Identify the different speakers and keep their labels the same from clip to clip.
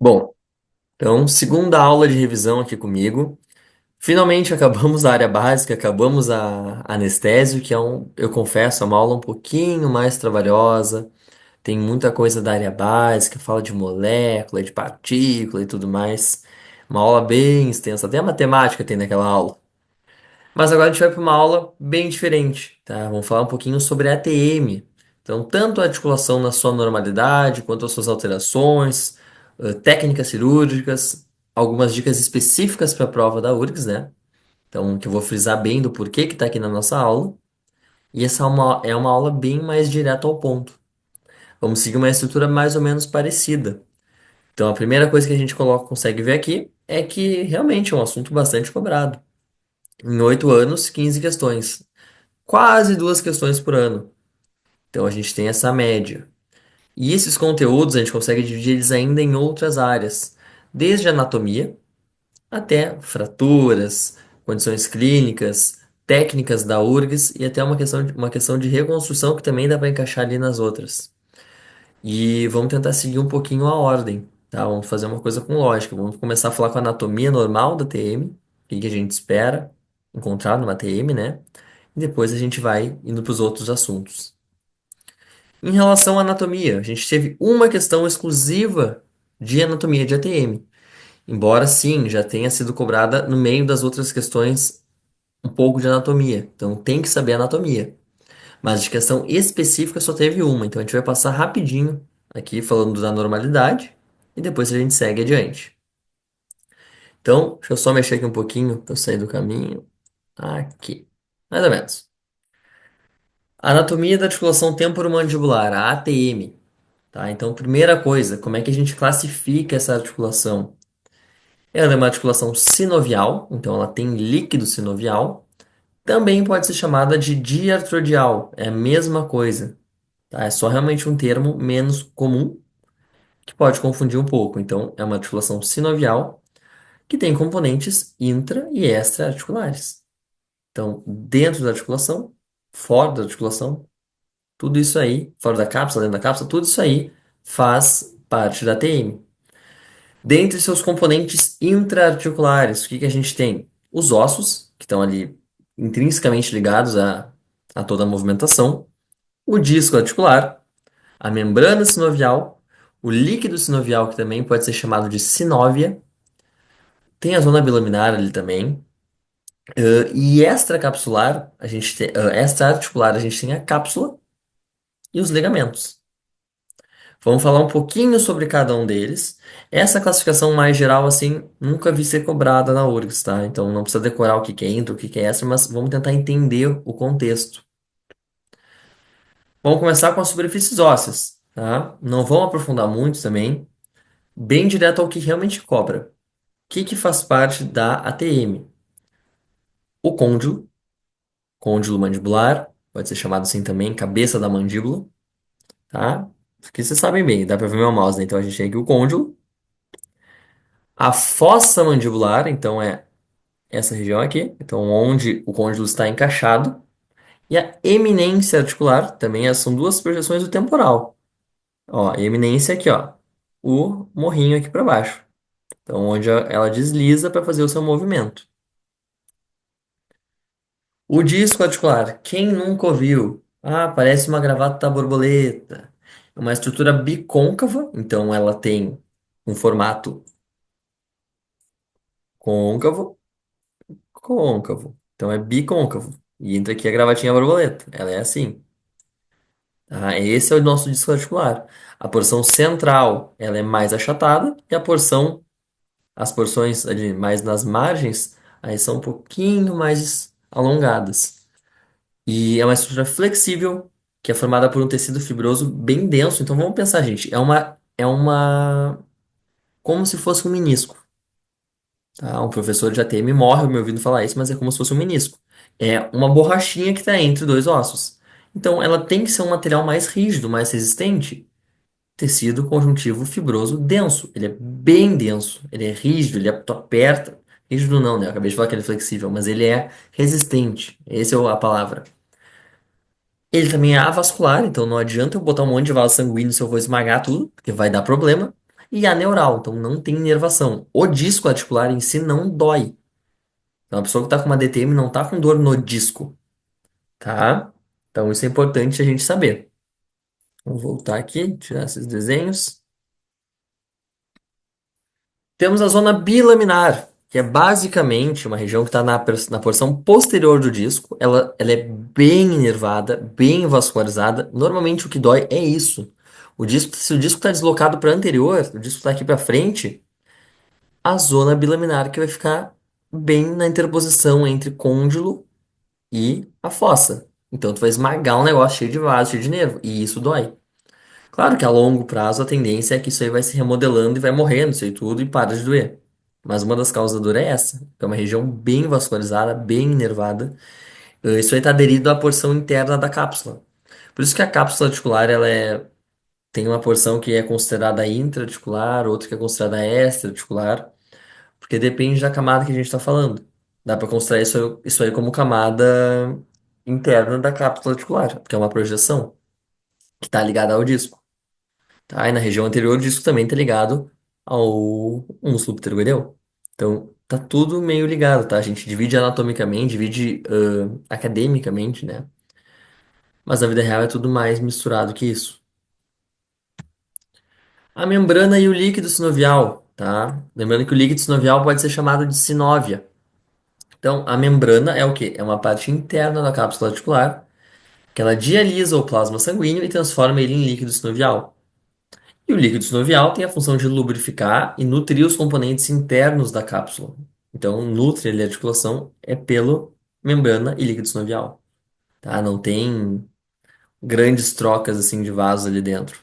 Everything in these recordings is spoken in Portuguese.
Speaker 1: Bom, então, segunda aula de revisão aqui comigo. Finalmente acabamos a área básica, acabamos a anestésio, que eu confesso, é uma aula um pouquinho mais trabalhosa. Tem muita coisa da área básica, fala de molécula, de partícula e tudo mais. Uma aula bem extensa, até a matemática tem naquela aula. Mas agora a gente vai para uma aula bem diferente, tá? Vamos falar um pouquinho sobre a ATM. Então, tanto a articulação na sua normalidade, quanto as suas alterações, técnicas cirúrgicas, algumas dicas específicas para a prova da URGS, né? Então, que eu vou frisar bem do porquê que está aqui na nossa aula. E essa é uma aula bem mais direta ao ponto. Vamos seguir uma estrutura mais ou menos parecida. Então, a primeira coisa que a gente consegue ver aqui é que realmente é um assunto bastante cobrado. Em 8 anos, 15 questões. Quase duas questões por ano. Então a gente tem essa média. E esses conteúdos a gente consegue dividir eles ainda em outras áreas, desde anatomia até fraturas, condições clínicas, técnicas da URGS e até uma questão de reconstrução que também dá para encaixar ali nas outras. E vamos tentar seguir um pouquinho a ordem, tá? Vamos fazer uma coisa com lógica. Vamos começar a falar com a anatomia normal da TM, o que que a gente espera encontrar numa TM, né? E depois a gente vai indo para os outros assuntos. Em relação à anatomia, a gente teve uma questão exclusiva de anatomia de ATM. Embora sim, já tenha sido cobrada no meio das outras questões um pouco de anatomia. Então tem que saber anatomia. Mas de questão específica só teve uma. Então a gente vai passar rapidinho aqui falando da normalidade e depois a gente segue adiante. Então, deixa eu só mexer aqui um pouquinho para eu sair do caminho. Aqui. Mais ou menos. Anatomia da articulação temporomandibular, a ATM. Tá? Então, primeira coisa, como é que a gente classifica essa articulação? Ela é uma articulação sinovial, então ela tem líquido sinovial. Também pode ser chamada de diartrodial, é a mesma coisa, tá? É só realmente um termo menos comum que pode confundir um pouco. Então, é uma articulação sinovial que tem componentes intra e extra-articulares. Então, dentro da articulação, fora da articulação, tudo isso aí, fora da cápsula, dentro da cápsula, tudo isso aí faz parte da TM. Dentre seus componentes intra-articulares, o que que a gente tem? Os ossos, que estão ali intrinsecamente ligados a toda a movimentação, o disco articular, a membrana sinovial, o líquido sinovial, que também pode ser chamado de sinóvia, tem a zona bilaminar ali também, e extracapsular, extra-articular, a gente tem a cápsula e os ligamentos. Vamos falar um pouquinho sobre cada um deles. Essa classificação mais geral, assim, nunca vi ser cobrada na URGS, tá? Então não precisa decorar o que que é intro, o que que é extra, mas vamos tentar entender o contexto. Vamos começar com as superfícies ósseas, tá? Não vamos aprofundar muito também. Bem direto ao que realmente cobra. O que que faz parte da ATM? O côndilo mandibular, pode ser chamado assim também, cabeça da mandíbula, tá? Isso aqui vocês sabem bem, dá pra ver meu mouse, né? Então a gente tem aqui o côndilo. A fossa mandibular, então é essa região aqui, então onde o côndilo está encaixado, e a eminência articular, também são duas projeções do temporal. Ó, a eminência aqui, ó, o morrinho aqui para baixo. Então, onde ela desliza para fazer o seu movimento. O disco articular, quem nunca ouviu? Ah, parece uma gravata borboleta. É uma estrutura bicôncava, então ela tem um formato côncavo, côncavo. Então é bicôncavo. E entra aqui a gravatinha borboleta. Ela é assim. Tá? Esse é o nosso disco articular. A porção central, ela é mais achatada e as porções ali mais nas margens, aí são um pouquinho mais alongadas. E é uma estrutura flexível que é formada por um tecido fibroso bem denso. Então vamos pensar, gente, como se fosse um menisco, tá? Um professor de ATM morre me ouvindo falar isso, mas é como se fosse um menisco. É uma borrachinha que está entre dois ossos. Então ela tem que ser um material mais rígido, mais resistente. Tecido conjuntivo fibroso denso. Ele é bem denso, ele é rígido, tu aperta. Rígido não, né? Eu acabei de falar que ele é flexível, mas ele é resistente. Essa é a palavra. Ele também é avascular, então não adianta eu botar um monte de vaso sanguíneo se eu vou esmagar tudo, porque vai dar problema. e aneural, então não tem inervação. O disco articular em si não dói. Então a pessoa que está com uma DTM não está com dor no disco, tá? Então isso é importante a gente saber. Vamos voltar aqui, tirar esses desenhos. Temos a zona bilaminar, que é basicamente uma região que está na porção posterior do disco. Ela é bem inervada, bem vascularizada. Normalmente o que dói é isso. O disco, se o disco está deslocado para anterior, o disco está aqui para frente, a zona bilaminar que vai ficar bem na interposição entre côndilo e a fossa. Então tu vai esmagar um negócio cheio de vaso, cheio de nervo, e isso dói. Claro que a longo prazo a tendência é que isso aí vai se remodelando e vai morrendo, isso aí tudo, e para de doer. Mas uma das causas da dor é essa, que é uma região bem vascularizada, bem inervada. Isso aí está aderido à porção interna da cápsula. Por isso que a cápsula articular tem uma porção que é considerada intra-articular, outra que é considerada extra-articular, porque depende da camada que a gente está falando. Dá para considerar isso aí como camada interna da cápsula articular, porque é uma projeção que está ligada ao disco. Tá? E na região anterior, o disco também está ligado ao músculo pterogoideu. Então, tá tudo meio ligado, tá? A gente divide anatomicamente, divide academicamente, né? Mas na vida real é tudo mais misturado que isso. A membrana e o líquido sinovial, tá? Lembrando que o líquido sinovial pode ser chamado de sinóvia. Então, a membrana é o quê? É uma parte interna da cápsula articular que ela dialisa o plasma sanguíneo e transforma ele em líquido sinovial. E o líquido sinovial tem a função de lubrificar e nutrir os componentes internos da cápsula. Então, nutre ali a articulação é pelo membrana e líquido sinovial, tá? Não tem grandes trocas assim de vasos ali dentro.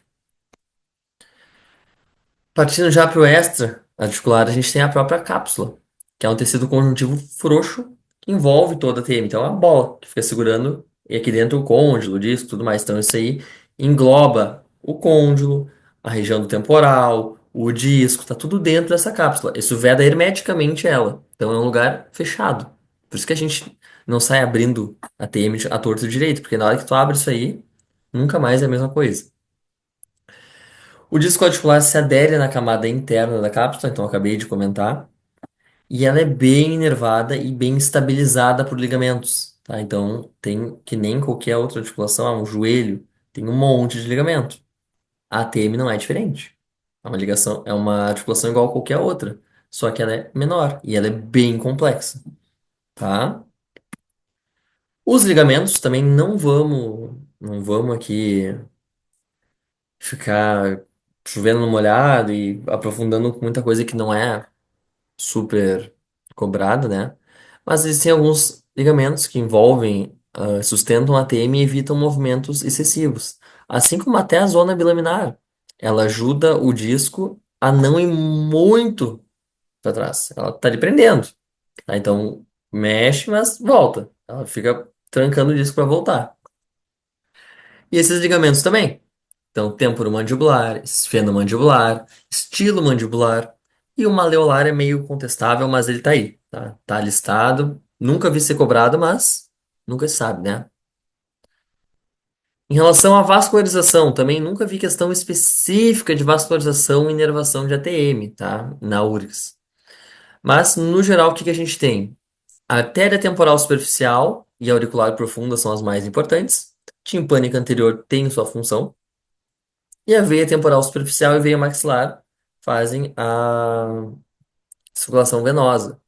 Speaker 1: Partindo já para o extra articular, a gente tem a própria cápsula, que é um tecido conjuntivo frouxo que envolve toda a TM. Então, é uma bola que fica segurando e aqui dentro o côndilo, o disco, tudo mais. Então, isso aí engloba o côndilo, a região do temporal, o disco, tá tudo dentro dessa cápsula. Isso veda hermeticamente ela. Então, é um lugar fechado. Por isso que a gente não sai abrindo a TM à torta e direito, porque na hora que tu abre isso aí, nunca mais é a mesma coisa. O disco articular se adere na camada interna da cápsula, então eu acabei de comentar, e ela é bem inervada e bem estabilizada por ligamentos, tá? Então tem que nem qualquer outra articulação, um joelho, tem um monte de ligamento. A ATM não é diferente. É uma articulação igual a qualquer outra, só que ela é menor e ela é bem complexa, tá? Os ligamentos também não vamos aqui ficar chovendo no molhado e aprofundando com muita coisa que não é super cobrada, né? Mas existem alguns ligamentos que envolvem, sustentam a TM e evitam movimentos excessivos. Assim como até a zona bilaminar. Ela ajuda o disco a não ir muito para trás. Ela tá lhe prendendo, tá? Então, mexe, mas volta. Ela fica trancando o disco para voltar. E esses ligamentos também. Então, temporomandibular, esfenomandibular, estilo mandibular e o maleolar é meio contestável, mas ele tá aí, tá? Tá listado. Nunca vi ser cobrado, mas nunca se sabe, né? Em relação à vascularização, também nunca vi questão específica de vascularização e inervação de ATM, tá? Na URGS. Mas, no geral, o que que a gente tem? A artéria temporal superficial e a auricular profunda são as mais importantes. Timpânica anterior tem sua função. E a veia temporal superficial e veia maxilar fazem a circulação venosa.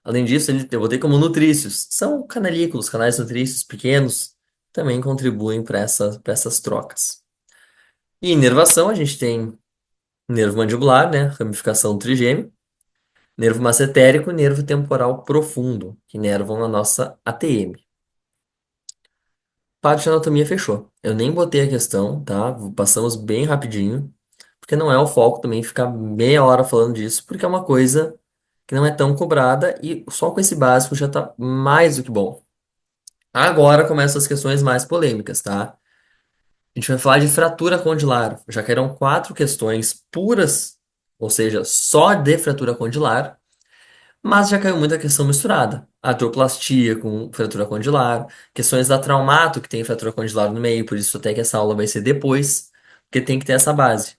Speaker 1: Além disso, eu botei como nutrícios. São canalículos, canais nutrícios pequenos, também contribuem para essas trocas. E inervação, a gente tem nervo mandibular, né? Ramificação trigêmea, nervo massetérico e nervo temporal profundo, que inervam a nossa ATM. Parte de anatomia fechou. Eu nem botei a questão, tá? Passamos bem rapidinho, porque não é o foco também ficar meia hora falando disso, porque é uma coisa que não é tão cobrada e só com esse básico já tá mais do que bom. Agora começam as questões mais polêmicas, tá? A gente vai falar de fratura condilar, já que eram 4 questões puras, ou seja, só de fratura condilar, mas já caiu muita questão misturada. Artroplastia com fratura condilar, questões da traumato que tem fratura condilar no meio, por isso até que essa aula vai ser depois, porque tem que ter essa base.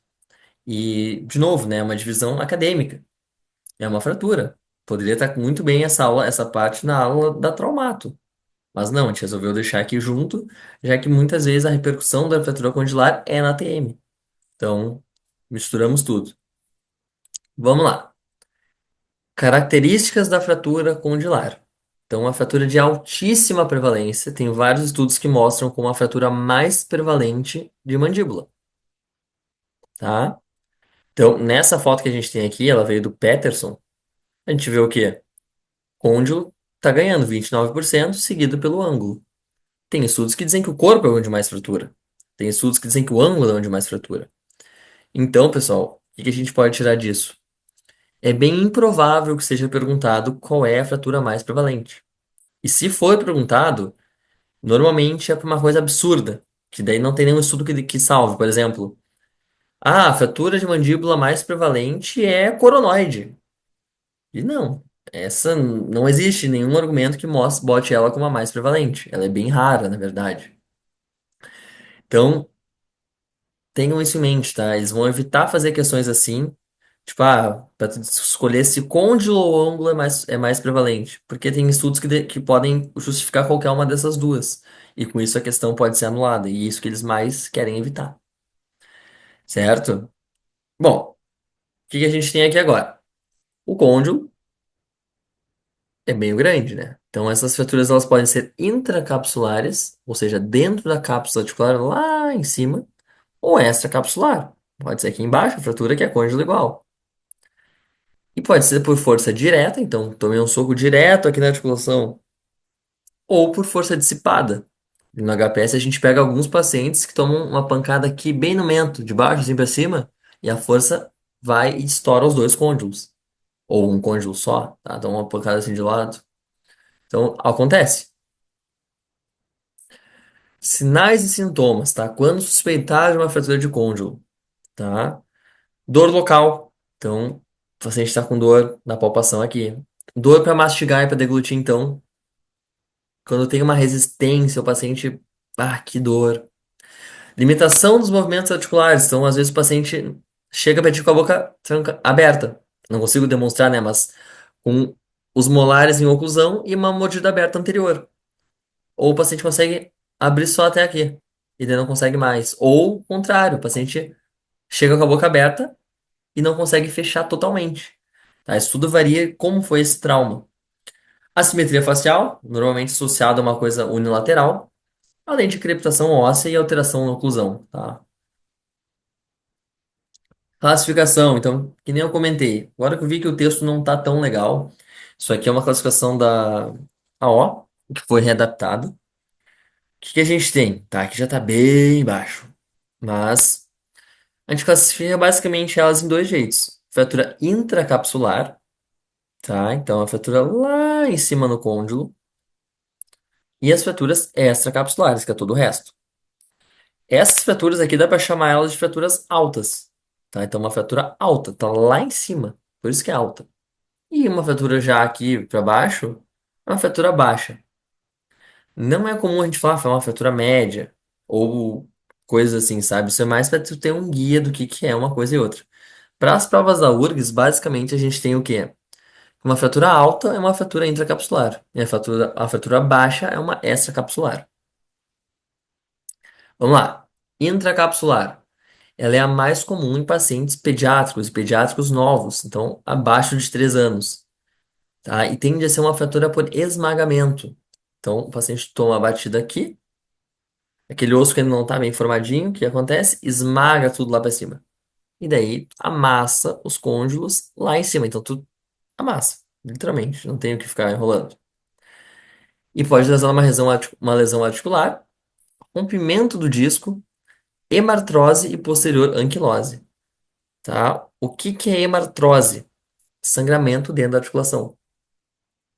Speaker 1: E, de novo, né, é uma divisão acadêmica, é uma fratura. Poderia estar muito bem essa aula, essa parte na aula da traumato. Mas não, a gente resolveu deixar aqui junto, já que muitas vezes a repercussão da fratura condilar é na TM. Então, misturamos tudo. Vamos lá. Características da fratura condilar. Então, uma fratura de altíssima prevalência, tem vários estudos que mostram como a fratura mais prevalente de mandíbula, tá? Então, nessa foto que a gente tem aqui, ela veio do Peterson, a gente vê o quê? Côndilo tá ganhando 29%, seguido pelo ângulo. Tem estudos que dizem que o corpo é onde mais fratura. Tem estudos que dizem que o ângulo é onde mais fratura. Então, pessoal, o que que a gente pode tirar disso? É bem improvável que seja perguntado qual é a fratura mais prevalente. E se for perguntado, normalmente é por uma coisa absurda, que daí não tem nenhum estudo que salve. Por exemplo, a fratura de mandíbula mais prevalente é coronoide. E não, essa não existe nenhum argumento que mostre, bote ela como a mais prevalente. Ela é bem rara, na verdade. Então, tenham isso em mente, tá? Eles vão evitar fazer questões assim, tipo, para tu escolher se côndilo ou ângulo é mais prevalente, porque tem estudos que podem justificar qualquer uma dessas duas, e com isso a questão pode ser anulada, e é isso que eles mais querem evitar, certo? Bom, o que que a gente tem aqui agora? O côndilo é meio grande, né? Então essas fraturas elas podem ser intracapsulares, ou seja, dentro da cápsula articular lá em cima, ou extracapsular. Pode ser aqui embaixo, a fratura que é côndilo igual. E pode ser por força direta, então tomei um soco direto aqui na articulação, ou por força dissipada. No HPS a gente pega alguns pacientes que tomam uma pancada aqui bem no mento, de baixo assim para cima, e a força vai e estoura os dois côndilos, ou um côndilo só, tá? Então uma pancada assim de lado. Então acontece. Sinais e sintomas, tá? Quando suspeitar de uma fratura de côndilo, tá? Dor local. Então, o paciente está com dor na palpação aqui. Dor para mastigar e para deglutir, então. Quando tem uma resistência, o paciente. Ah, que dor. Limitação dos movimentos articulares. Então, às vezes, o paciente chega a pedir com a boca aberta. Não consigo demonstrar, né? Mas com os molares em oclusão e uma mordida aberta anterior. Ou o paciente consegue abrir só até aqui. E daí não consegue mais. Ou, o contrário, o paciente chega com a boca aberta e não consegue fechar totalmente. Tá? Isso tudo varia como foi esse trauma. Assimetria facial, normalmente associada a uma coisa unilateral, além de crepitação óssea e alteração na oclusão, tá? Classificação, então, que nem eu comentei. Agora que eu vi que o texto não tá tão legal, isso aqui é uma classificação da AO, que foi readaptado. O que que a gente tem? Tá, aqui já tá bem baixo. Mas a gente classifica basicamente elas em dois jeitos. Fratura intracapsular, tá? Então, a fratura lá em cima no côndilo. E as fraturas extracapsulares, que é todo o resto. Essas fraturas aqui dá para chamar elas de fraturas altas, tá? Então uma fratura alta, tá lá em cima, por isso que é alta. E uma fratura já aqui para baixo é uma fratura baixa. Não é comum a gente falar uma fratura média ou coisas assim, sabe? Isso é mais para tu ter um guia do que é uma coisa e outra. Para as provas da URGS, basicamente a gente tem o quê? Uma fratura alta é uma fratura intracapsular e a fratura baixa é uma extracapsular. Vamos lá. Intracapsular. Ela é a mais comum em pacientes pediátricos e pediátricos novos, então abaixo de 3 anos, tá? E tende a ser uma fratura por esmagamento. Então, o paciente toma a batida aqui, aquele osso que ainda não está bem formadinho, o que acontece? Esmaga tudo lá para cima. E daí amassa os côndilos lá em cima. Então, tu amassa, literalmente, não tem o que ficar enrolando. E pode levar uma lesão articular, rompimento do disco, hemartrose e posterior anquilose, tá? O que que é hemartrose? Sangramento dentro da articulação.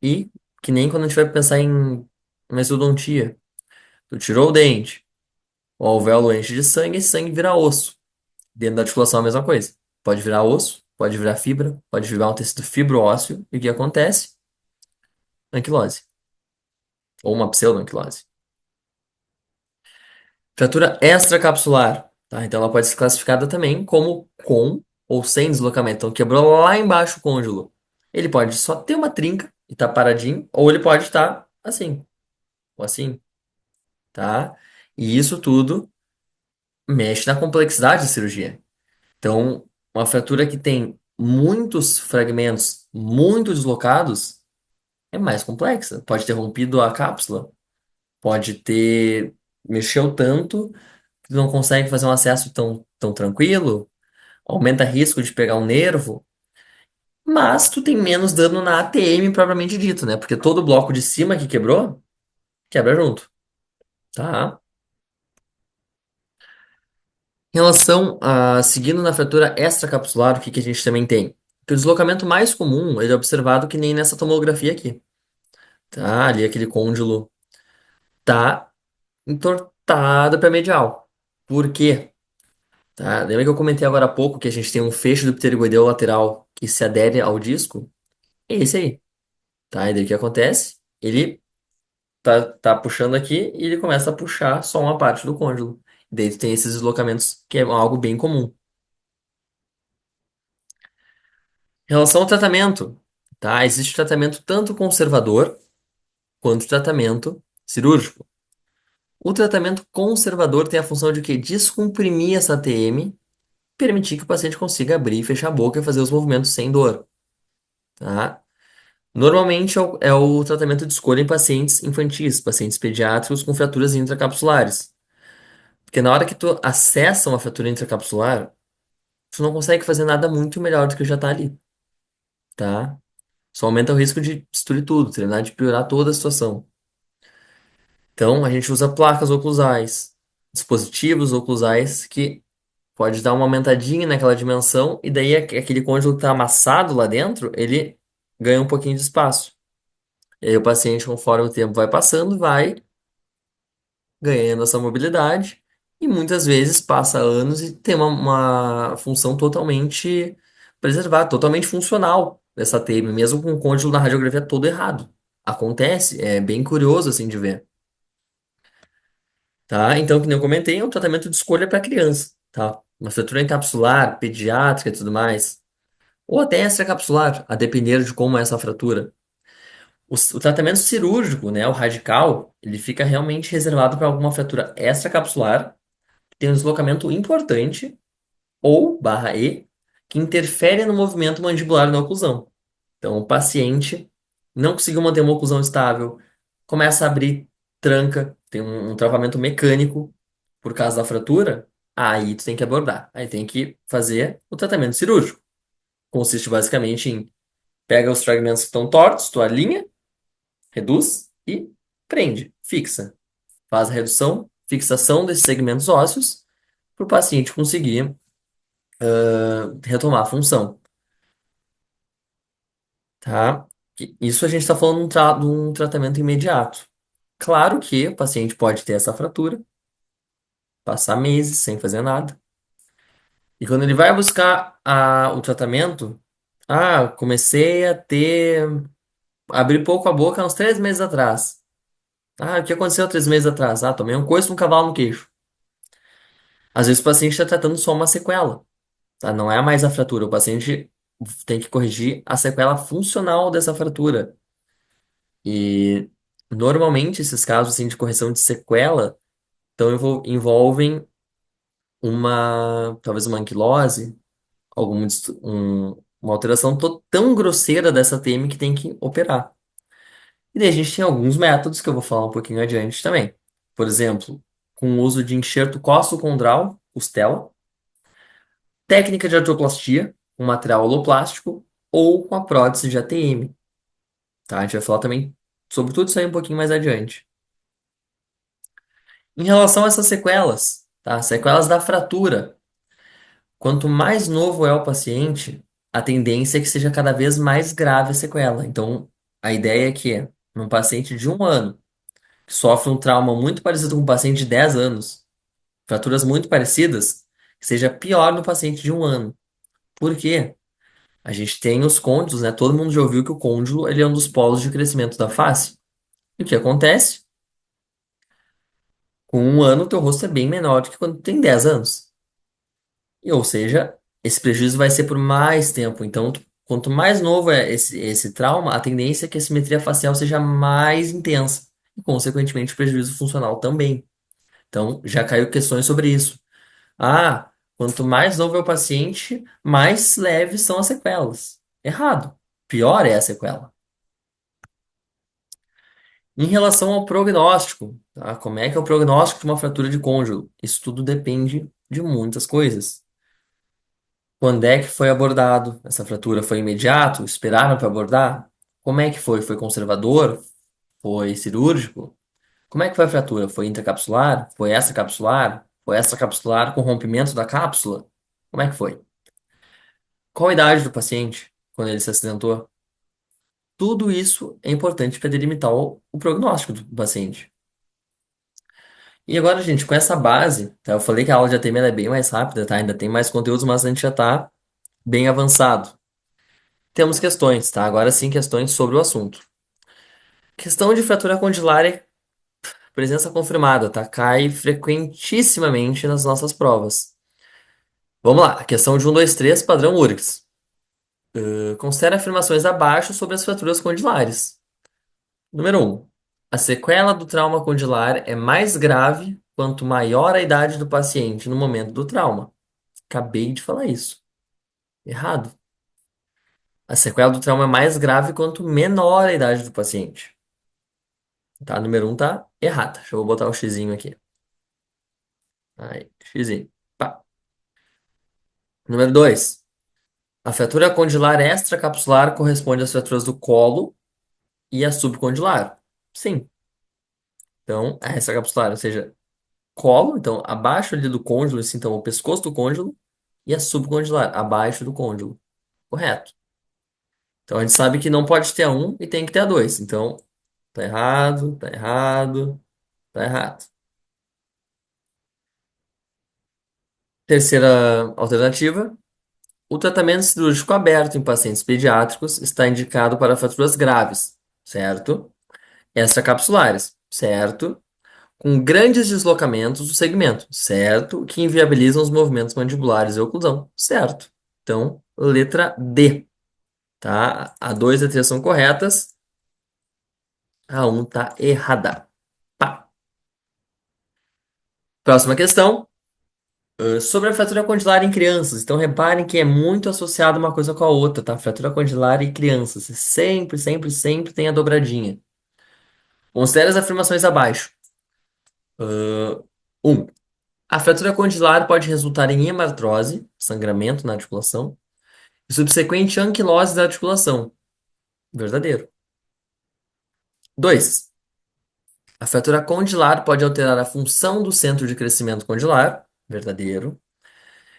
Speaker 1: E que nem quando a gente vai pensar em mesodontia. Tu tirou o dente, o alvéolo enche de sangue, esse sangue vira osso. Dentro da articulação é a mesma coisa. Pode virar osso, pode virar fibra, pode virar um tecido fibroósseo. E o que acontece? Anquilose. Ou uma pseudoanquilose. Fratura extracapsular. tá? Então ela pode ser classificada também como com ou sem deslocamento. Então quebrou lá embaixo o côndilo. Ele pode só ter uma trinca e tá paradinho, ou ele pode estar assim, ou assim, tá? E isso tudo mexe na complexidade da cirurgia. Então, uma fratura que tem muitos fragmentos muito deslocados é mais complexa. Pode ter rompido a cápsula, pode ter mexeu tanto que não consegue fazer um acesso tão tranquilo, aumenta risco de pegar um nervo, mas tu tem menos dano na ATM propriamente dito, né? Porque todo o bloco de cima que quebrou, quebra junto, tá? Em relação a, seguindo na fratura extracapsular, o que que a gente também tem? Que o deslocamento mais comum, ele é observado que nem nessa tomografia aqui, tá? Ali aquele côndilo tá entortado para medial. Por quê? Tá? Lembra que eu comentei agora há pouco que a gente tem um feixe do pterigoideu lateral que se adere ao disco? É esse aí, tá? E daí o que acontece? Ele tá puxando aqui e ele começa a puxar só uma parte do côndilo. Daí tu tem esses deslocamentos que é algo bem comum. Em relação ao tratamento, tá? Existe tratamento tanto conservador quanto tratamento cirúrgico. O tratamento conservador tem a função de quê? Descomprimir essa TM, permitir que o paciente consiga abrir e fechar a boca e fazer os movimentos sem dor, tá? Normalmente é o tratamento de escolha em pacientes infantis, pacientes pediátricos com fraturas intracapsulares. Porque na hora que tu acessa uma fratura intracapsular, tu não consegue fazer nada muito melhor do que já tá ali, tá? Só aumenta o risco de destruir tudo, terminar de piorar toda a situação. Então, a gente usa placas oclusais, dispositivos oclusais que pode dar uma aumentadinha naquela dimensão e daí aquele côndilo que está amassado lá dentro, ele ganha um pouquinho de espaço. E aí o paciente, conforme o tempo vai passando, vai ganhando essa mobilidade e muitas vezes passa anos e tem uma função totalmente preservada, totalmente funcional dessa TEM, mesmo com o côndilo na radiografia todo errado. Acontece, é bem curioso assim de ver. Tá? Então, como eu comentei, é um tratamento de escolha para criança, tá? Uma fratura encapsular, pediátrica e tudo mais, ou até extracapsular, a depender de como é essa fratura. O tratamento cirúrgico, né, o radical, ele fica realmente reservado para alguma fratura extracapsular, que tem um deslocamento importante, ou barra E, que interfere no movimento mandibular na oclusão. Então, o paciente não conseguiu manter uma oclusão estável, começa a abrir, tranca, tem um travamento mecânico por causa da fratura, aí tu tem que abordar. Aí tem que fazer o tratamento cirúrgico. Consiste basicamente em pega os fragmentos que estão tortos, tu alinha, reduz e prende, fixa. Faz a redução, fixação desses segmentos ósseos para o paciente conseguir retomar a função, tá? Isso a gente está falando de um tratamento imediato. Claro que o paciente pode ter essa fratura, passar meses sem fazer nada. E quando ele vai buscar o tratamento, comecei a ter, abrir pouco a boca há uns 3 meses atrás. O que aconteceu há 3 meses atrás? Tomei um coice no cavalo no queixo. Às vezes o paciente está tratando só uma sequela, tá? Não é mais a fratura. O paciente tem que corrigir a sequela funcional dessa fratura. E normalmente esses casos assim, de correção de sequela então, envolvem talvez uma anquilose, uma alteração tão grosseira dessa TM que tem que operar. E daí a gente tem alguns métodos que eu vou falar um pouquinho adiante também. Por exemplo, com o uso de enxerto costo-condral, costela, técnica de artroplastia, com material holoplástico, ou com a prótese de ATM. Tá? A gente vai falar também sobre tudo isso aí um pouquinho mais adiante. Em relação a essas sequelas, tá? Sequelas da fratura. Quanto mais novo é o paciente, a tendência é que seja cada vez mais grave a sequela. Então, a ideia é que, num paciente de 1 ano, que sofre um trauma muito parecido com um paciente de 10 anos, fraturas muito parecidas, que seja pior no paciente de 1 ano. Por quê? A gente tem os côndilos, né? Todo mundo já ouviu que o côndilo ele é um dos polos de crescimento da face. E o que acontece? Com 1 ano, teu rosto é bem menor do que quando tem 10 anos. E, ou seja, esse prejuízo vai ser por mais tempo. Então, quanto mais novo é esse trauma, a tendência é que a simetria facial seja mais intensa. E, consequentemente, o prejuízo funcional também. Então, já caiu questões sobre isso. Ah, quanto mais novo é o paciente, mais leves são as sequelas. Errado. Pior é a sequela. Em relação ao prognóstico, tá? Como é que é o prognóstico de uma fratura de côndilo? Isso tudo depende de muitas coisas. Quando é que foi abordado? Essa fratura foi imediato? Esperaram para abordar? Como é que foi? Foi conservador? Foi cirúrgico? Como é que foi a fratura? Foi intracapsular? Foi extracapsular? Foi extracapsular com rompimento da cápsula? Como é que foi? Qual a idade do paciente quando ele se acidentou? Tudo isso é importante para delimitar o prognóstico do paciente. E agora, gente, com essa base, tá? Eu falei que a aula de ATM ela é bem mais rápida, tá? Ainda tem mais conteúdos, mas a gente já está bem avançado. Temos questões, tá? Agora sim, questões sobre o assunto. Questão de fratura condilar é presença confirmada, tá? Cai frequentissimamente nas nossas provas. Vamos lá, questão de 1, 2, 3, padrão URGS. Considere afirmações abaixo sobre as fraturas condilares. Número 1. A sequela do trauma condilar é mais grave quanto maior a idade do paciente no momento do trauma. Acabei de falar isso. Errado. A sequela do trauma é mais grave quanto menor a idade do paciente. Tá? Número 1 tá errada. Deixa eu botar o xizinho aqui. Aí, xizinho. Pá. Número 2. A fratura condilar extracapsular corresponde às fraturas do colo e à subcondilar. Sim. Então, a extracapsular, ou seja, colo, então abaixo ali do côndilo, assim, então o pescoço do côndilo, e a subcondilar, abaixo do côndilo. Correto. Então a gente sabe que não pode ter a 1 e tem que ter a 2. Então, tá errado, tá errado, tá errado. Terceira alternativa. O tratamento cirúrgico aberto em pacientes pediátricos está indicado para fraturas graves, certo? Extracapsulares, certo? Com grandes deslocamentos do segmento, certo? Que inviabilizam os movimentos mandibulares e oclusão, certo? Então, letra D, tá? A 2 e a 3 são corretas, a um tá errada. Pá. Próxima questão. Sobre a fratura condilar em crianças. Então, reparem que é muito associado uma coisa com a outra, tá? Fratura condilar em crianças. Sempre, sempre, sempre tem a dobradinha. Considere as afirmações abaixo. 1. A fratura condilar pode resultar em hemartrose, sangramento na articulação, e subsequente anquilose da articulação. Verdadeiro. 2. A fratura condilar pode alterar a função do centro de crescimento condilar. Verdadeiro.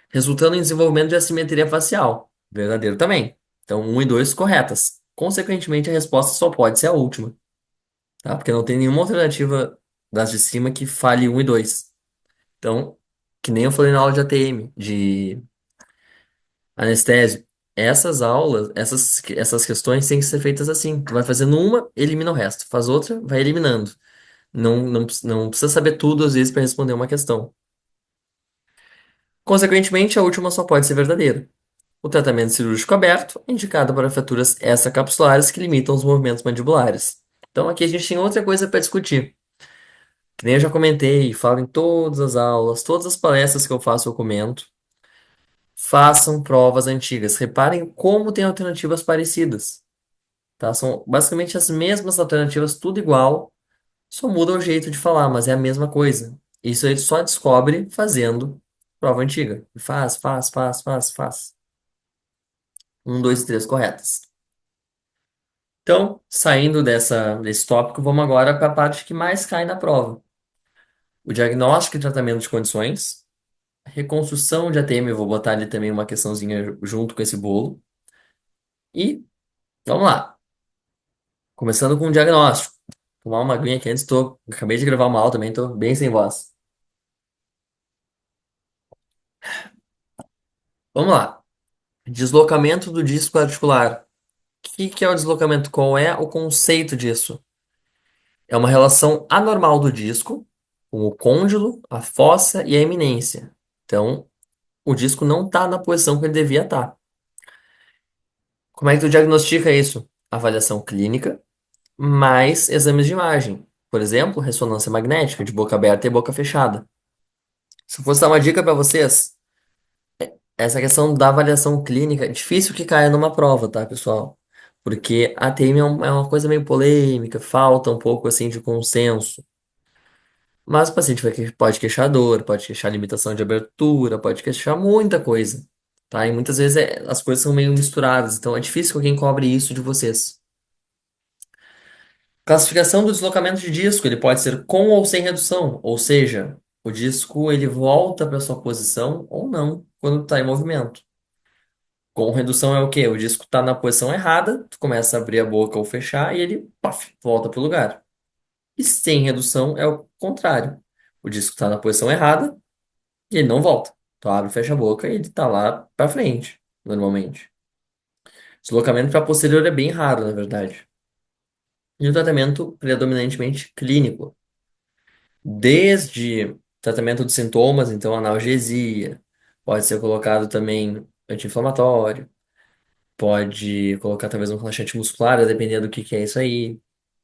Speaker 1: Resultando em desenvolvimento de assimetria facial. Verdadeiro também. Então, 1 e 2 corretas. Consequentemente, a resposta só pode ser a última, tá? Porque não tem nenhuma alternativa das de cima que fale 1 e 2. Então, que nem eu falei na aula de ATM, de anestésio. Essas aulas, essas questões têm que ser feitas assim. Tu vai fazendo uma, elimina o resto. Faz outra, vai eliminando. Não precisa saber tudo às vezes para responder uma questão. Consequentemente, a última só pode ser verdadeira. O tratamento cirúrgico aberto é indicado para fraturas extracapsulares que limitam os movimentos mandibulares. Então, aqui a gente tem outra coisa para discutir. Que nem eu já comentei, falo em todas as aulas, todas as palestras que eu faço, eu comento. Façam provas antigas. Reparem como tem alternativas parecidas. Tá? São basicamente as mesmas alternativas, tudo igual, só muda o jeito de falar, mas é a mesma coisa. Isso a gente só descobre fazendo prova antiga. Faz, faz, faz, faz, faz. Um, dois, três, corretas. Então, saindo desse tópico, vamos agora para a parte que mais cai na prova. O diagnóstico e tratamento de condições, reconstrução de ATM, eu vou botar ali também uma questãozinha junto com esse bolo. E vamos lá. Começando com o diagnóstico. Tomar uma aguinha aqui antes, acabei de gravar uma aula também, tô bem sem voz. Vamos lá. Deslocamento do disco articular. O que é o deslocamento? Qual é o conceito disso? É uma relação anormal do disco com o côndilo, a fossa e a eminência. Então, o disco não está na posição que ele devia estar. Como é que tu diagnostica isso? Avaliação clínica, mais exames de imagem. Por exemplo, ressonância magnética de boca aberta e boca fechada. Se eu fosse dar uma dica para vocês, essa questão da avaliação clínica é difícil que caia numa prova, tá, pessoal? Porque a TM é uma coisa meio polêmica, falta um pouco assim de consenso. Mas o paciente pode queixar dor, pode queixar limitação de abertura, pode queixar muita coisa, tá? E muitas vezes as coisas são meio misturadas, então é difícil que alguém cobre isso de vocês. Classificação do deslocamento de disco, ele pode ser com ou sem redução, ou seja, o disco ele volta para sua posição ou não quando está em movimento. Com redução é o quê? O disco está na posição errada, tu começa a abrir a boca ou fechar e ele, paf, volta para o lugar. E sem redução é o contrário. O disco está na posição errada e ele não volta. Tu abre e fecha a boca e ele está lá para frente, normalmente. Deslocamento para posterior é bem raro, na verdade. E o tratamento predominantemente clínico. Desde tratamento de sintomas, então analgesia, pode ser colocado também anti-inflamatório, pode colocar talvez um relaxante muscular, dependendo do que é isso aí.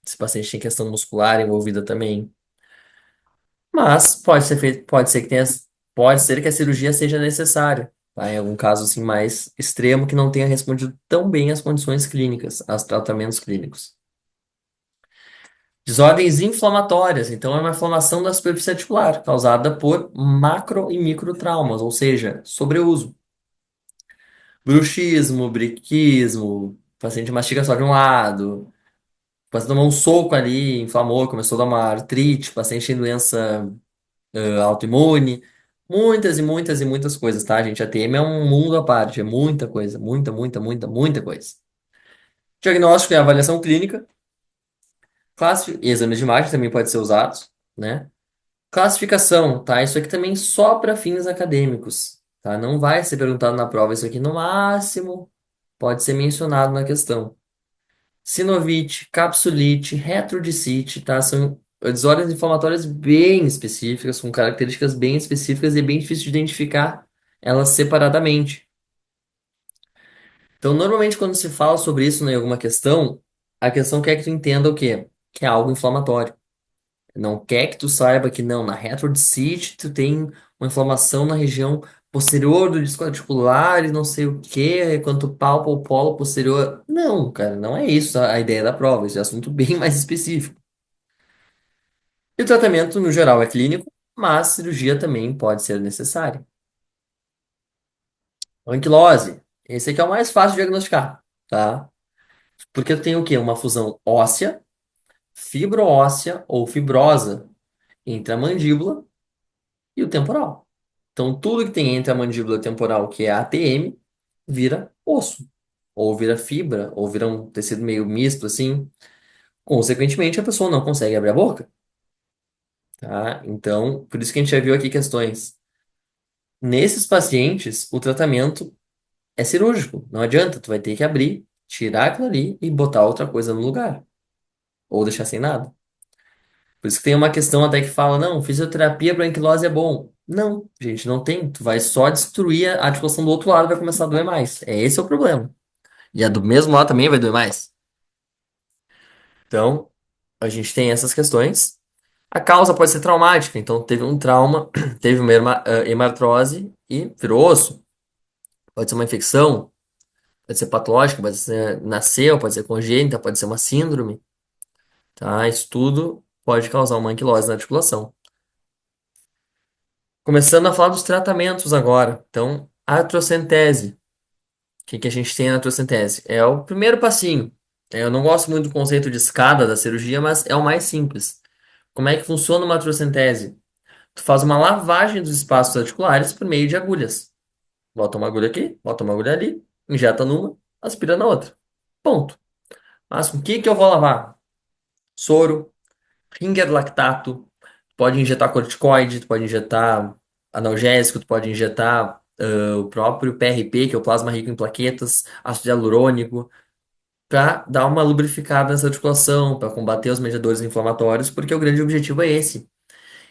Speaker 1: Se o paciente tem questão muscular envolvida também. Mas pode ser feito, pode ser que a cirurgia seja necessária, tá? Em algum caso assim mais extremo que não tenha respondido tão bem às condições clínicas, aos tratamentos clínicos. Desordens inflamatórias, então é uma inflamação da superfície articular, causada por macro e microtraumas, ou seja, sobreuso. Bruxismo, briquismo, o paciente mastiga só de um lado, o paciente tomou um soco ali, inflamou, começou a dar uma artrite, o paciente tem doença autoimune, muitas e muitas e muitas coisas, tá, gente? A TM é um mundo à parte, é muita coisa, muita, muita, muita, muita coisa. Diagnóstico e avaliação clínica, e exames de imagem também podem ser usados, né? Classificação, tá? Isso aqui também só para fins acadêmicos, tá? Não vai ser perguntado na prova, isso aqui no máximo pode ser mencionado na questão. Sinovite, capsulite, retrodicite, tá? São desordens inflamatórias bem específicas, com características bem específicas e é bem difícil de identificar elas separadamente. Então, normalmente, quando se fala sobre isso em alguma questão, a questão quer que tu entenda o quê? Que é algo inflamatório. Não quer que tu saiba que não, na retrodicite tu tem uma inflamação na região posterior do disco articular e não sei o quê, quando tu palpa o polo posterior. Não, cara, não é isso a ideia da prova, esse é um assunto bem mais específico. E o tratamento, no geral, é clínico, mas cirurgia também pode ser necessária. Anquilose, esse aqui é o mais fácil de diagnosticar, tá? Porque tu tem o quê? Uma fusão óssea, fibroóssea ou fibrosa entre a mandíbula e o temporal. Então, tudo que tem entre a mandíbula e o temporal, que é a ATM, vira osso, ou vira fibra, ou vira um tecido meio misto, assim. Consequentemente, a pessoa não consegue abrir a boca, tá? Então, por isso que a gente já viu aqui questões. Nesses pacientes, o tratamento é cirúrgico. Não adianta, tu vai ter que abrir, tirar aquilo ali e botar outra coisa no lugar, ou deixar sem nada. Por isso que tem uma questão até que fala, não, fisioterapia para anquilose é bom. Não, gente, não tem. Tu vai só destruir a articulação do outro lado, vai começar a doer mais. Esse é o problema. E a do mesmo lado também vai doer mais. Então, a gente tem essas questões. A causa pode ser traumática. Então, teve um trauma, teve uma hemartrose e virou osso. Pode ser uma infecção, pode ser patológica, pode ser nasceu, pode ser congênita, pode ser uma síndrome, tá? Isso tudo pode causar uma anquilose na articulação. Começando a falar dos tratamentos agora. Então, artrocentese. O que que a gente tem na artrocentese? É o primeiro passinho. Eu não gosto muito do conceito de escada da cirurgia, mas é o mais simples. Como é que funciona uma artrocentese? Tu faz uma lavagem dos espaços articulares por meio de agulhas. Bota uma agulha aqui, bota uma agulha ali, injeta numa, aspira na outra. Ponto. Mas o que que eu vou lavar? Soro, Ringer lactato, tu pode injetar corticoide, tu pode injetar analgésico, tu pode injetar o próprio PRP, que é o plasma rico em plaquetas, ácido hialurônico, para dar uma lubrificada nessa articulação, para combater os mediadores inflamatórios, porque o grande objetivo é esse: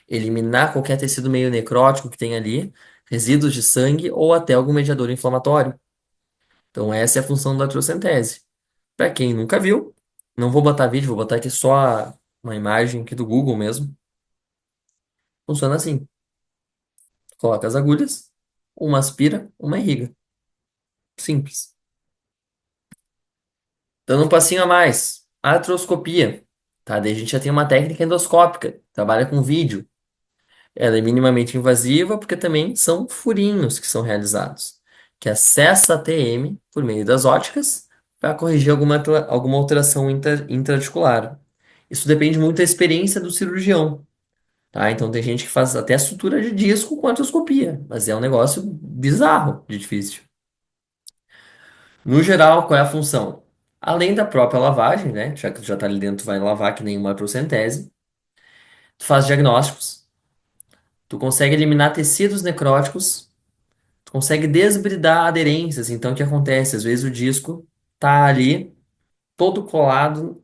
Speaker 1: eliminar qualquer tecido meio necrótico que tem ali resíduos de sangue ou até algum mediador inflamatório. Então, essa é a função da artrocentese. Para quem nunca viu, não vou botar vídeo, vou botar aqui só uma imagem aqui do Google mesmo. Funciona assim: coloca as agulhas, uma aspira, uma irriga. Simples. Dando um passinho a mais, artroscopia. Tá? Daí a gente já tem uma técnica endoscópica, trabalha com vídeo. Ela é minimamente invasiva porque também são furinhos que são realizados, que acessa a TM por meio das óticas para corrigir alguma alteração intraarticular. Isso depende muito da experiência do cirurgião, tá? Então tem gente que faz até sutura de disco com artroscopia, mas é um negócio bizarro de difícil. No geral, qual é a função? Além da própria lavagem, né? Já que tu já tá ali dentro, tu vai lavar que nem uma artrocentese. Tu faz diagnósticos, tu consegue eliminar tecidos necróticos. Tu consegue desbridar aderências. Então, o que acontece? Às vezes o disco tá ali todo colado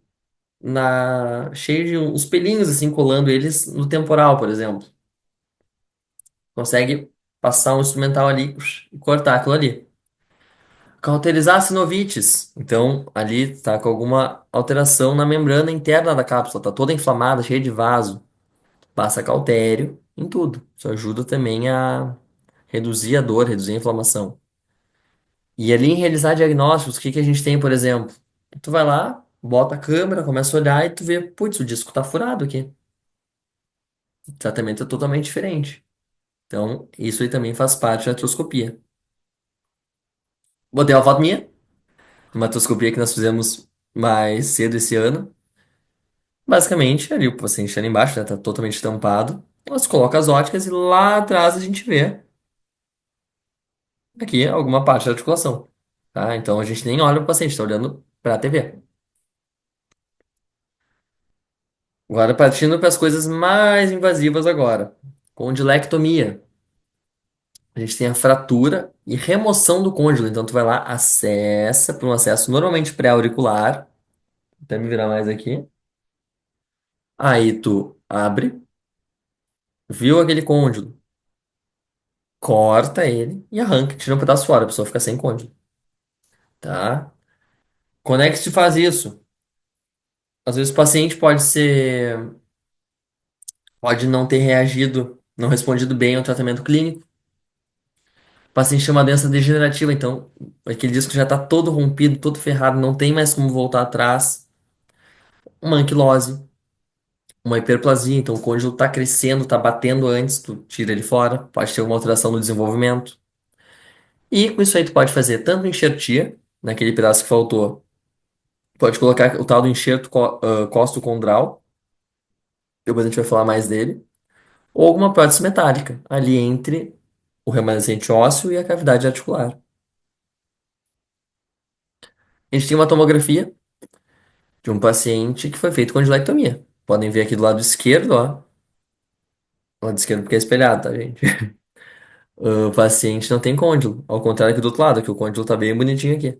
Speaker 1: cheio de uns pelinhos assim colando eles no temporal, por exemplo. Consegue passar um instrumental ali e cortar aquilo ali. Cauterizar sinovites. Então, ali tá com alguma alteração na membrana interna da cápsula, tá toda inflamada, cheia de vaso. Passa cautério em tudo. Isso ajuda também a reduzir a dor, reduzir a inflamação. E ali em realizar diagnósticos, o que que a gente tem, por exemplo? Tu vai lá, bota a câmera, começa a olhar e tu vê, putz, o disco tá furado aqui. O tratamento é totalmente diferente. Então, isso aí também faz parte da artroscopia. Botei uma foto minha, uma artroscopia que nós fizemos mais cedo esse ano. Basicamente, ali o paciente está ali embaixo, né, tá totalmente tampado. Nós coloca as óticas e lá atrás a gente vê aqui alguma parte da articulação. Tá? Então a gente nem olha para o paciente, está olhando para a TV. Agora, partindo para as coisas mais invasivas agora. Condilectomia. A gente tem a fratura e remoção do côndilo. Então, tu vai lá, acessa por um acesso normalmente pré-auricular. Vou até me virar mais aqui. Aí tu abre, viu aquele côndilo, corta ele e arranca, tira um pedaço fora. A pessoa fica sem côndilo, tá? Quando é que se faz isso? Às vezes o paciente pode não ter reagido, não respondido bem ao tratamento clínico. O paciente tem uma doença degenerativa, então aquele disco já está todo rompido, todo ferrado, não tem mais como voltar atrás. Uma anquilose, uma hiperplasia, então o côndilo está crescendo, está batendo antes, tu tira ele fora, pode ter uma alteração no desenvolvimento. E com isso aí tu pode fazer tanto enxertia, naquele pedaço que faltou, pode colocar o tal do enxerto costocondral, depois a gente vai falar mais dele, ou alguma prótese metálica, ali entre o remanescente ósseo e a cavidade articular. A gente tem uma tomografia de um paciente que foi feito condilectomia. Podem ver aqui do lado esquerdo, ó. Do lado esquerdo porque é espelhado, tá, gente? O paciente não tem côndilo. Ao contrário que do outro lado, que o côndilo tá bem bonitinho aqui.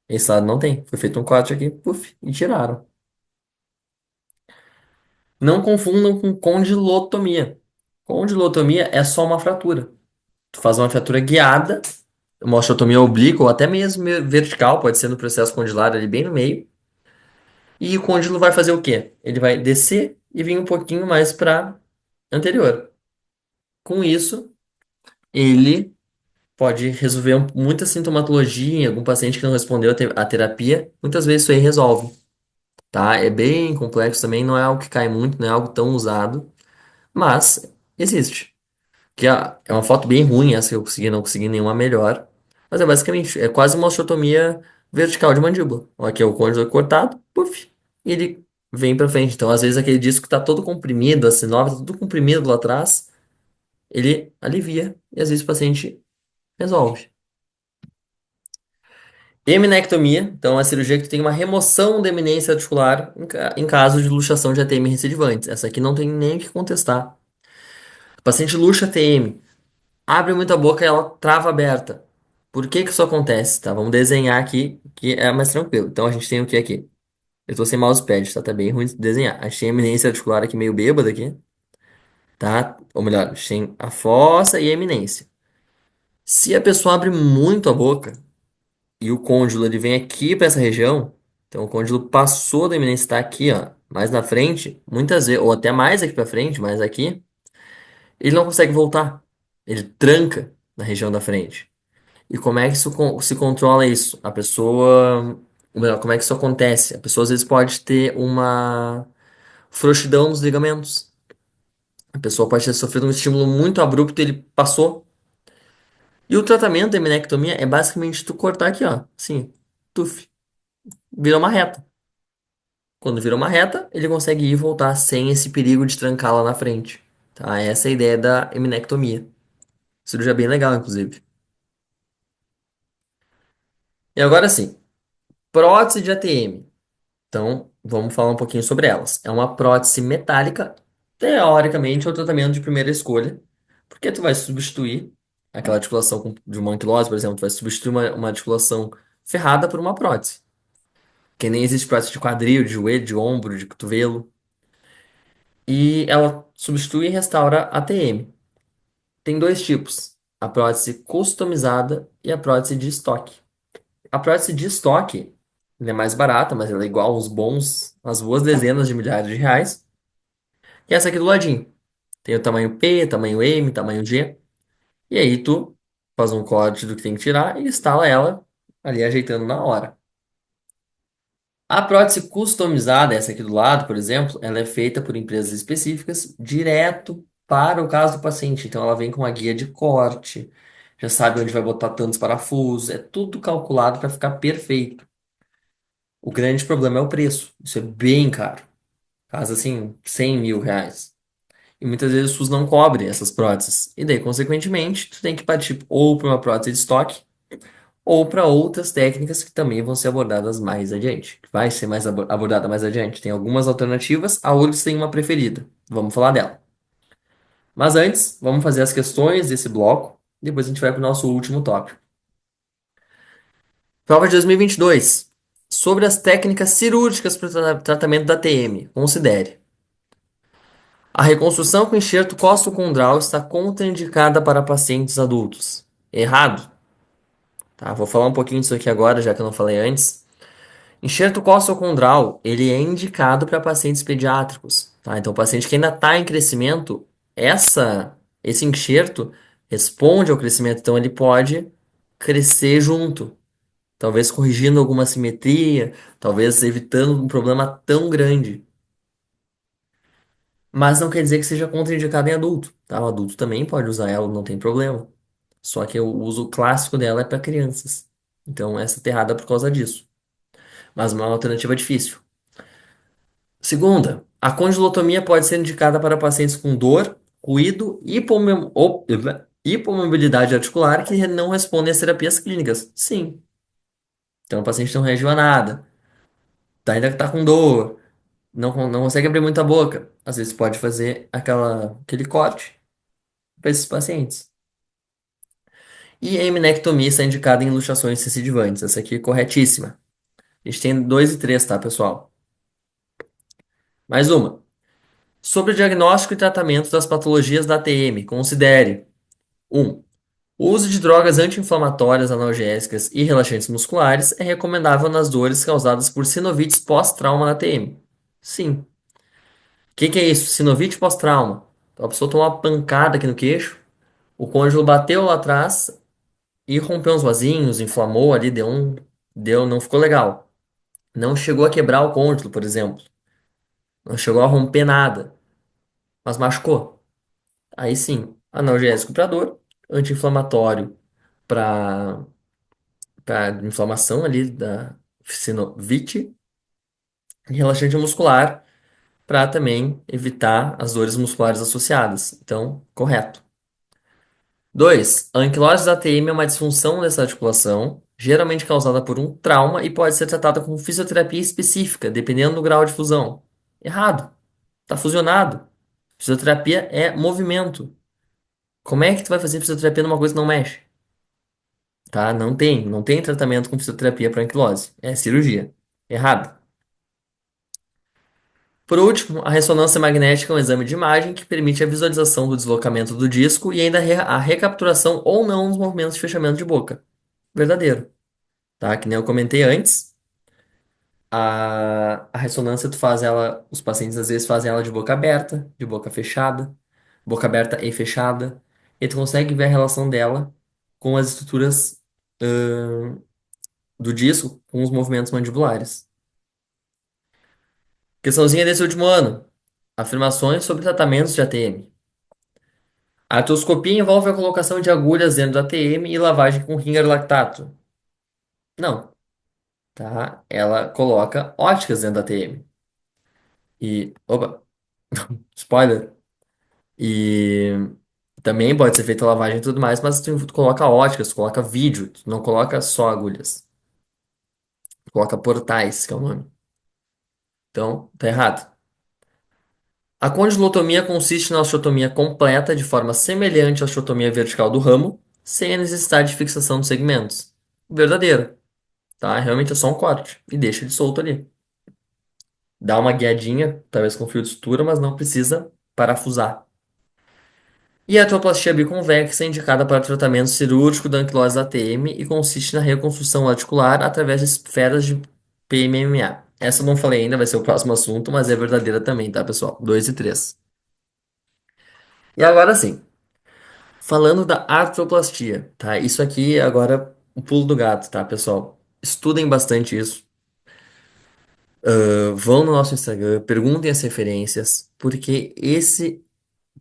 Speaker 1: Esse lado não tem. Foi feito um corte aqui, puf, e tiraram. Não confundam com condilotomia. Condilotomia é só uma fratura. Tu faz uma fratura guiada, uma osteotomia oblíqua ou até mesmo vertical, pode ser no processo condilar ali bem no meio. E o côndilo vai fazer o quê? Ele vai descer e vir um pouquinho mais para anterior. Com isso, ele pode resolver muita sintomatologia em algum paciente que não respondeu à terapia. Muitas vezes isso aí resolve, tá? É bem complexo também, não é algo que cai muito, não é algo tão usado, mas existe. Que é uma foto bem ruim essa que eu consegui, não consegui nenhuma melhor. Mas é basicamente, é quase uma osteotomia vertical de mandíbula. Ó, aqui é o côndilo cortado, puf, e ele vem pra frente. Então, às vezes, aquele disco tá todo comprimido, a sinova tá tudo comprimido lá atrás, ele alivia e às vezes o paciente resolve. Eminectomia, então, é uma cirurgia que tu tem uma remoção da eminência articular em caso de luxação de ATM recidivantes. Essa aqui não tem nem o que contestar. O paciente luxa ATM, abre muito a boca e ela trava aberta. Por que que isso acontece? Tá? Vamos desenhar aqui, que é mais tranquilo. Então, a gente tem o que aqui? Eu tô sem mousepad, tá? Tá bem ruim de desenhar. Achei a eminência articular aqui meio bêbada aqui. tá? Ou melhor, a gente tem a fossa e a eminência. Se a pessoa abre muito a boca e o côndilo ele vem aqui para essa região, então o côndilo passou da eminência, está aqui, ó, mais na frente, muitas vezes, ou até mais aqui para frente, mais aqui, ele não consegue voltar. Ele tranca na região da frente. E como é que isso se controla isso? A pessoa, ou melhor, como é que isso acontece? A pessoa às vezes pode ter uma frouxidão nos ligamentos. A pessoa pode ter sofrido um estímulo muito abrupto e ele passou. E o tratamento da eminectomia é basicamente tu cortar aqui, ó. Assim, tuf, vira uma reta. Quando vira uma reta, ele consegue ir e voltar sem esse perigo de trancar lá na frente. Tá? Essa é a ideia da eminectomia. Cirurgia bem legal, inclusive. E agora sim, prótese de ATM. Então, vamos falar um pouquinho sobre elas. É uma prótese metálica, teoricamente é o tratamento de primeira escolha, porque tu vai substituir aquela articulação de uma ankilose, por exemplo, tu vai substituir uma articulação ferrada por uma prótese. Que nem existe prótese de quadril, de joelho, de ombro, de cotovelo. E ela substitui e restaura a TM. Tem dois tipos: a prótese customizada e a prótese de estoque. A prótese de estoque, ela é mais barata, mas ela é igual aos bons, às boas dezenas de milhares de reais. E essa aqui do ladinho. Tem o tamanho P, tamanho M, tamanho G. E aí tu faz um corte do que tem que tirar e instala ela ali ajeitando na hora. A prótese customizada, essa aqui do lado, por exemplo, ela é feita por empresas específicas direto para o caso do paciente. Então ela vem com a guia de corte, já sabe onde vai botar tantos parafusos, é tudo calculado para ficar perfeito. O grande problema é o preço. Isso é bem caro. Casa assim, 100 mil reais. E muitas vezes o SUS não cobre essas próteses. E daí, consequentemente, tu tem que partir ou para uma prótese de estoque ou para outras técnicas que também vão ser abordadas mais adiante. Vai ser mais abordada mais adiante. Tem algumas alternativas, a URGS tem uma preferida. Vamos falar dela. Mas antes, vamos fazer as questões desse bloco. Depois a gente vai para o nosso último tópico. Prova de 2022. Sobre as técnicas cirúrgicas para o tratamento da TM. Considere. A reconstrução com enxerto costocondral está contraindicada para pacientes adultos. Errado. Tá? Vou falar um pouquinho disso aqui agora, já que eu não falei antes. Enxerto costocondral, ele é indicado para pacientes pediátricos, tá? Então, o paciente que ainda está em crescimento, esse enxerto responde ao crescimento, então ele pode crescer junto, talvez corrigindo alguma simetria, talvez evitando um problema tão grande. Mas não quer dizer que seja contraindicado em adulto, tá? O adulto também pode usar ela, não tem problema. Só que o uso clássico dela é para crianças. Então, essa tá errada por causa disso. Mas uma alternativa difícil. Segunda, a condilotomia pode ser indicada para pacientes com dor, ruído e hipomobilidade articular que não respondem às terapias clínicas. Sim. Então, o paciente não reagiu a nada, ainda está com dor, não consegue abrir muita boca. Às vezes pode fazer aquele corte para esses pacientes. E a eminectomia está indicada em luxações recidivantes. Essa aqui é corretíssima. A gente tem 2 e 3, tá, pessoal? Mais uma. Sobre o diagnóstico e tratamento das patologias da TM, considere: 1. O uso de drogas anti-inflamatórias, analgésicas e relaxantes musculares é recomendável nas dores causadas por sinovites pós-trauma na TM. Sim. O que é isso? Sinovite pós-trauma. Então, a pessoa tomou uma pancada aqui no queixo, o côndilo bateu lá atrás e rompeu uns vasinhos, inflamou ali, não ficou legal. Não chegou a quebrar o côndilo, por exemplo. Não chegou a romper nada, mas machucou. Aí sim, analgésico para dor, anti-inflamatório para inflamação ali da sinovite e relaxante muscular para também evitar as dores musculares associadas. Então, correto. 2. A anquilose da ATM é uma disfunção dessa articulação, geralmente causada por um trauma e pode ser tratada com fisioterapia específica, dependendo do grau de fusão. Errado. Está fusionado. Fisioterapia é movimento. Como é que tu vai fazer fisioterapia numa coisa que não mexe? Tá? Não tem tratamento com fisioterapia para anquilose. É cirurgia. Errado. Por último, a ressonância magnética é um exame de imagem que permite a visualização do deslocamento do disco e ainda a recapturação ou não dos movimentos de fechamento de boca. Verdadeiro, tá? Que nem eu comentei antes. A ressonância, tu faz ela, os pacientes às vezes fazem ela de boca aberta, de boca aberta e fechada, e tu consegue ver a relação dela com as estruturas, do disco, com os movimentos mandibulares. Questãozinha desse último ano. Afirmações sobre tratamentos de ATM. A artroscopia envolve a colocação de agulhas dentro do ATM e lavagem com Ringer lactato. Não, tá? Ela coloca óticas dentro do ATM. E, opa, spoiler. E também pode ser feita a lavagem e tudo mais, mas tu coloca óticas, tu coloca vídeo, tu não coloca só agulhas. Tu coloca portais, que é o nome. Então, tá errado. A condilotomia consiste na osteotomia completa de forma semelhante à osteotomia vertical do ramo, sem a necessidade de fixação dos segmentos. Verdadeiro, tá? Realmente é só um corte e deixa ele solto ali. Dá uma guiadinha, talvez com fio de sutura, mas não precisa parafusar. E a artroplastia biconvexa é indicada para tratamento cirúrgico da anquilose ATM e consiste na reconstrução articular através de esferas de PMMA. Essa eu não falei ainda, vai ser o próximo assunto, mas é verdadeira também, tá, pessoal? 2 e 3. E agora sim, falando da artroplastia, tá? Isso aqui agora o pulo do gato, tá, pessoal? Estudem bastante isso. Vão no nosso Instagram, perguntem as referências, porque esse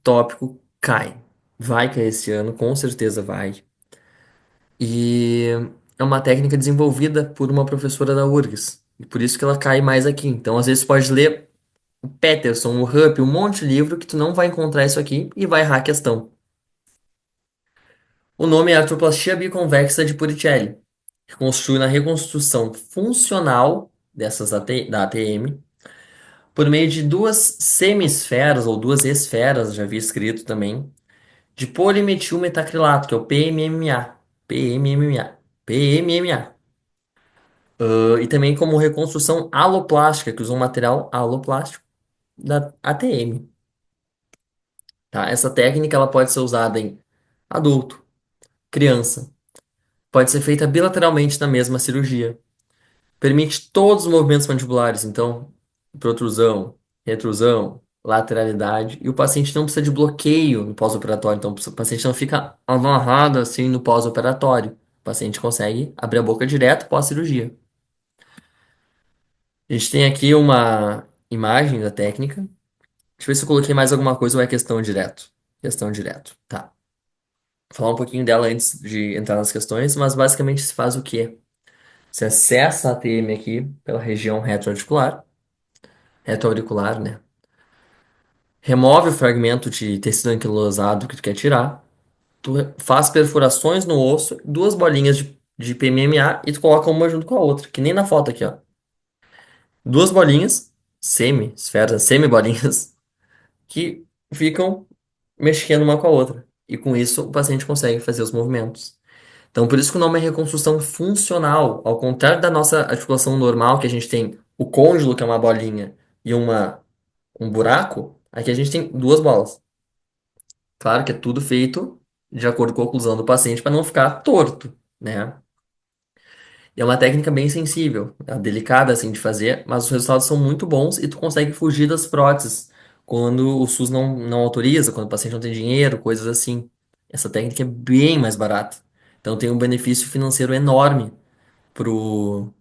Speaker 1: tópico cai. Vai cair esse ano, com certeza vai. E é uma técnica desenvolvida por uma professora da URGS. E por isso que ela cai mais aqui. Então, às vezes, pode ler o Peterson, o Rupp, um monte de livro que tu não vai encontrar isso aqui e vai errar a questão. O nome é artroplastia biconvexa de Puricelli, que consiste na reconstrução funcional da ATM por meio de duas semisferas ou duas esferas, já vi escrito também, de polimetilmetacrilato, que é o PMMA. PMMA. PMMA. E também como reconstrução aloplástica, que usa um material aloplástico da ATM. Tá? Essa técnica ela pode ser usada em adulto, criança. Pode ser feita bilateralmente na mesma cirurgia. Permite todos os movimentos mandibulares, então, protrusão, retrusão, lateralidade. E o paciente não precisa de bloqueio no pós-operatório, então o paciente não fica amarrado assim no pós-operatório. O paciente consegue abrir a boca direto pós-cirurgia. A gente tem aqui uma imagem da técnica. Deixa eu ver se eu coloquei mais alguma coisa ou é questão direto. Questão direto, tá. Vou falar um pouquinho dela antes de entrar nas questões, mas basicamente se faz o quê? Você acessa a ATM aqui pela região retroauricular, né? Remove o fragmento de tecido anquilosado que tu quer tirar. Tu faz perfurações no osso, duas bolinhas de PMMA e tu coloca uma junto com a outra, que nem na foto aqui, ó. Duas bolinhas, semi-esferas, semi-bolinhas, que ficam mexendo uma com a outra. E com isso o paciente consegue fazer os movimentos. Então, por isso que o nome é reconstrução funcional. Ao contrário da nossa articulação normal, que a gente tem o côndilo, que é uma bolinha, e um buraco, aqui a gente tem duas bolas. Claro que é tudo feito de acordo com a oclusão do paciente para não ficar torto, né? E é uma técnica bem sensível, é delicada assim de fazer, mas os resultados são muito bons e tu consegue fugir das próteses quando o SUS não autoriza, quando o paciente não tem dinheiro, coisas assim. Essa técnica é bem mais barata. Então tem um benefício financeiro enorme pro,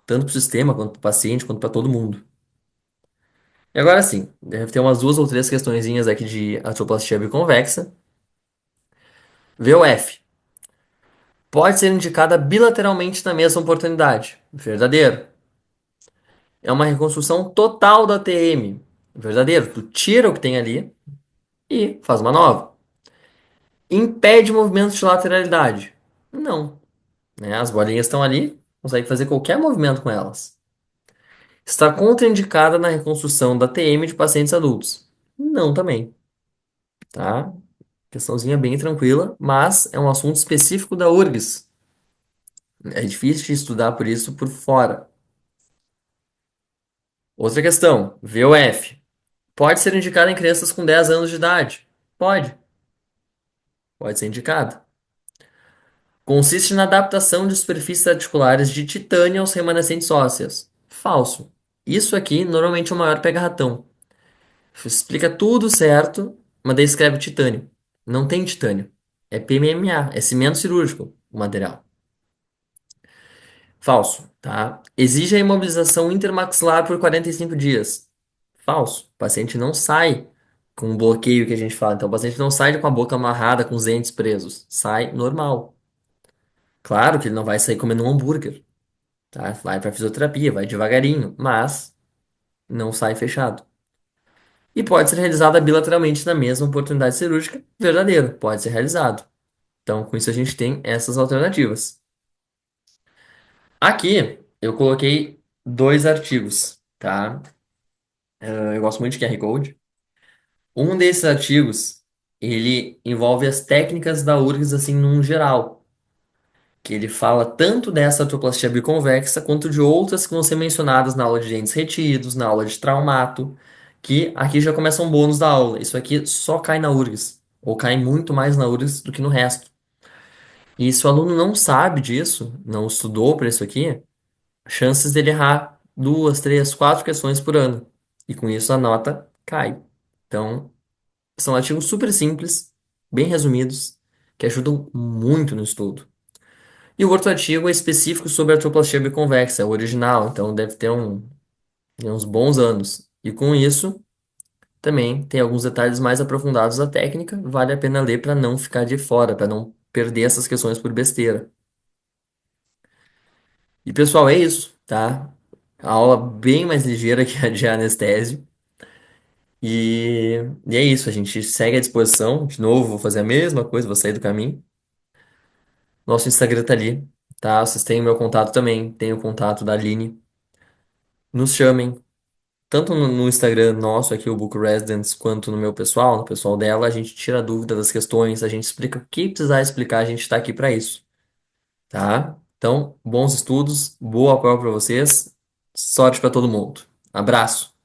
Speaker 1: tanto para o sistema, quanto para o paciente, quanto para todo mundo. E agora sim, deve ter umas duas ou três questõezinhas aqui de artroplastia biconvexa. VOF. Pode ser indicada bilateralmente na mesma oportunidade. Verdadeiro. É uma reconstrução total da TM. Verdadeiro. Tu tira o que tem ali e faz uma nova. Impede movimentos de lateralidade. Não. Né? As bolinhas estão ali, consegue fazer qualquer movimento com elas. Está contraindicada na reconstrução da TM de pacientes adultos. Não também. Tá? Questãozinha bem tranquila, mas é um assunto específico da URGS. É difícil de estudar por isso por fora. Outra questão, VOF. Pode ser indicada em crianças com 10 anos de idade? Pode ser indicada. Consiste na adaptação de superfícies articulares de titânio aos remanescentes ósseos. Falso. Isso aqui normalmente é o maior pega-ratão. Explica tudo certo, mas daí escreve titânio. Não tem titânio. É PMMA, é cimento cirúrgico, o material. Falso, tá? Exige a imobilização intermaxilar por 45 dias. Falso. O paciente não sai com o bloqueio que a gente fala. Então, o paciente não sai com a boca amarrada, com os dentes presos. Sai normal. Claro que ele não vai sair comendo um hambúrguer, tá? Vai para fisioterapia, vai devagarinho, mas não sai fechado. E pode ser realizada bilateralmente na mesma oportunidade cirúrgica. Verdadeiro, pode ser realizado. Então, com isso a gente tem essas alternativas. Aqui eu coloquei dois artigos, tá? Eu gosto muito de QR Code. Um desses artigos, ele envolve as técnicas da URGS assim num geral, que ele fala tanto dessa artroplastia biconvexa quanto de outras que vão ser mencionadas na aula de dentes retidos, na aula de traumato, que aqui já começa um bônus da aula. Isso aqui só cai na URGS, ou cai muito mais na URGS do que no resto. E se o aluno não sabe disso, não estudou para isso aqui, chances dele errar duas, três, quatro questões por ano. E com isso a nota cai. Então, são artigos super simples, bem resumidos, que ajudam muito no estudo. E o outro artigo é específico sobre a artroplastia biconvexa, é o original, então deve ter uns bons anos. E com isso, também tem alguns detalhes mais aprofundados da técnica, vale a pena ler para não ficar de fora, para não perder essas questões por besteira. E pessoal, é isso, tá? A aula bem mais ligeira que a de anestésio. E é isso, a gente segue à disposição. De novo, vou fazer a mesma coisa, vou sair do caminho. Nosso Instagram tá ali, tá? Vocês têm o meu contato também, tem o contato da Aline. Nos chamem, tanto no Instagram nosso aqui, o Book Residence, quanto no meu pessoal, no pessoal dela, a gente tira a dúvida das questões, a gente explica o que precisar explicar, a gente está aqui para isso, tá? Então, bons estudos, boa prova para vocês, sorte para todo mundo. Abraço!